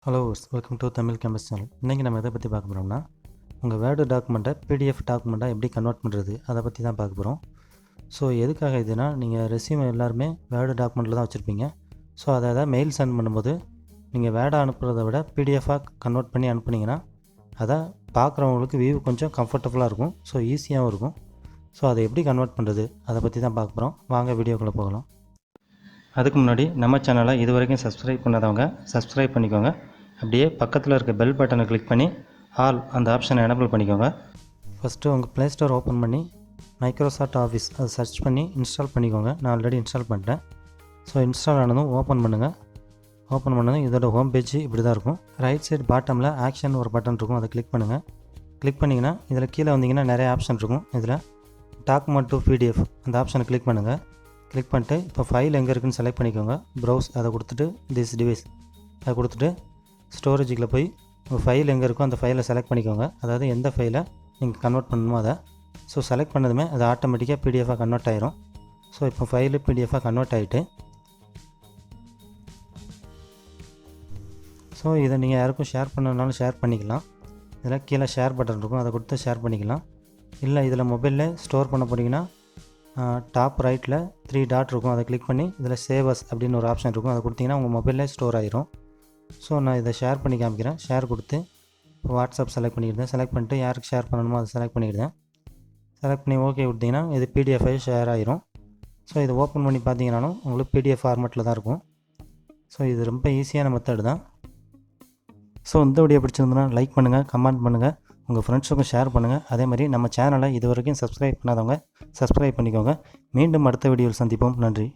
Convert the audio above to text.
Hello welcome to Tamil campus channel. இன்றைக்கி நம்ம எதை பற்றி பார்க்க போகிறோம்னா, உங்கள் வேர்டு டாக்குமெண்ட்டை பிடிஎஃப் டாக்குமெண்ட்டாக எப்படி கன்வெர்ட் பண்ணுறது அதை பற்றி தான் பார்க்க போகிறோம். ஸோ எதுக்காக இதுனா, நீங்கள் ரெஸ்யூம் எல்லாருமே வேர்டு டாக்குமெண்ட்டில் தான் வச்சுருப்பீங்க. ஸோ அதை மெயில் சென்ட் பண்ணும்போது நீங்கள் வேர்டாக அனுப்புகிறத விட பிடிஎஃபாக கன்வெர்ட் பண்ணி அனுப்புனீங்கன்னா அதை பார்க்குறவங்களுக்கு வியூ கொஞ்சம் கம்ஃபர்டபுளாக இருக்கும். ஸோ ஈஸியாகவும் இருக்கும். ஸோ அதை எப்படி கன்வெர்ட் பண்ணுறது அதை பற்றி தான் பார்க்க போகிறோம். வாங்க வீடியோக்குள்ளே போகலாம். அதுக்கு முன்னாடி நம்ம சேனலை இது வரைக்கும் சப்ஸ்கிரைப் பண்ணாதவங்க சப்ஸ்கிரைப் பண்ணிக்கோங்க. அப்படியே பக்கத்தில் இருக்க பெல் பட்டனை கிளிக் பண்ணி ஆல் அந்த ஆப்ஷனை எனேபிள் பண்ணிக்கோங்க. ஃபஸ்ட்டு உங்கள் ப்ளே ஸ்டோர் ஓப்பன் பண்ணி மைக்ரோசாஃப்ட் ஆஃபீஸ் அதை சர்ச் பண்ணி இன்ஸ்டால் பண்ணிக்கோங்க. நான் ஆல்ரெடி இன்ஸ்டால் பண்ணிட்டேன். ஸோ இன்ஸ்டால் ஆனதும் ஓப்பன் பண்ணுங்கள். ஓப்பன் பண்ணதும் இதோட ஹோம் பேஜ் இப்படி தான் இருக்கும். ரைட் சைடு பாட்டமில் ஆக்ஷன் ஒரு பட்டன் இருக்கும், அதை கிளிக் பண்ணுங்கள். கிளிக் பண்ணிங்கன்னா இதில் கீழே வந்தீங்கன்னா நிறைய ஆப்ஷன் இருக்கும். இதில் டாக்குமெண்ட் டு பிடிஎஃப் அந்த ஆப்ஷனை கிளிக் பண்ணுங்கள். கிளிக் பண்ணிட்டு இப்போ ஃபைல் எங்கே இருக்குதுன்னு செலக்ட் பண்ணிக்கோங்க. ப்ரௌஸ் அதை கொடுத்துட்டு திஸ் டிவைஸ் அதை கொடுத்துட்டு ஸ்டோரேஜுக்குள்ளே போய் உங்கள் ஃபைல் எங்கே இருக்கோ அந்த ஃபைலை செலக்ட் பண்ணிக்கோங்க. அதாவது எந்த ஃபைலை நீங்கள் கன்வெர்ட் பண்ணணுமோ அதை. ஸோ செலக்ட் பண்ணதுமே அது ஆட்டோமேட்டிக்காக பிடிஎஃபாக கன்வெர்ட் ஆயிரும். ஸோ இப்போ ஃபைலு பிடிஎஃபாக கன்வெர்ட் ஆகிட்டு, ஸோ இதை நீங்கள் யாருக்கும் ஷேர் பண்ணனாலும் ஷேர் பண்ணிக்கலாம். இதில் கீழே ஷேர் பட்டன் இருக்கும், அதை கொடுத்து ஷேர் பண்ணிக்கலாம். இல்லை இதில் மொபைலில் ஸ்டோர் பண்ண போனீங்கன்னா டாப் ரைட்டில் 3 டாட் இருக்கும், அதை கிளிக் பண்ணி இதில் சேவஸ் அப்படின்னு ஒரு ஆப்ஷன் இருக்கும், அதை கொடுத்தீங்கன்னா உங்கள் மொபைலில் ஸ்டோர் ஆயிரும். ஸோ நான் இதை ஷேர் பண்ணி காமிக்கிறேன். ஷேர் கொடுத்து இப்போ வாட்ஸ்அப் செலக்ட் பண்ணிக்கிட்டேன். செலக்ட் பண்ணிட்டு யாருக்கு ஷேர் பண்ணணுமோ அதை செலக்ட் பண்ணிக்கிட்டேன். செலக்ட் பண்ணி ஓகே கொடுத்தீங்கன்னா இது பிடிஎஃப் ஷேர் ஆயிரும். ஸோ இதை ஓப்பன் பண்ணி பார்த்தீங்கன்னாலும் உங்களுக்கு பிடிஎஃப் ஃபார்மேட்டில் தான் இருக்கும். ஸோ இது ரொம்ப ஈஸியான மெத்தட் தான். ஸோ இந்த வீடியோ பிடிச்சிருந்ததுன்னா லைக் பண்ணுங்கள், கமெண்ட் பண்ணுங்கள், உங்கள் ஃப்ரெண்ட்ஸுக்கும் ஷேர் பண்ணுங்கள். அதே மாதிரி நம்ம சேனலை இது வரைக்கும் சப்ஸ்கிரைப் பண்ணாதவங்க சப்ஸ்கிரைப் பண்ணிக்கோங்க. மீண்டும் அடுத்த வீடியோவில் சந்திப்போம். நன்றி.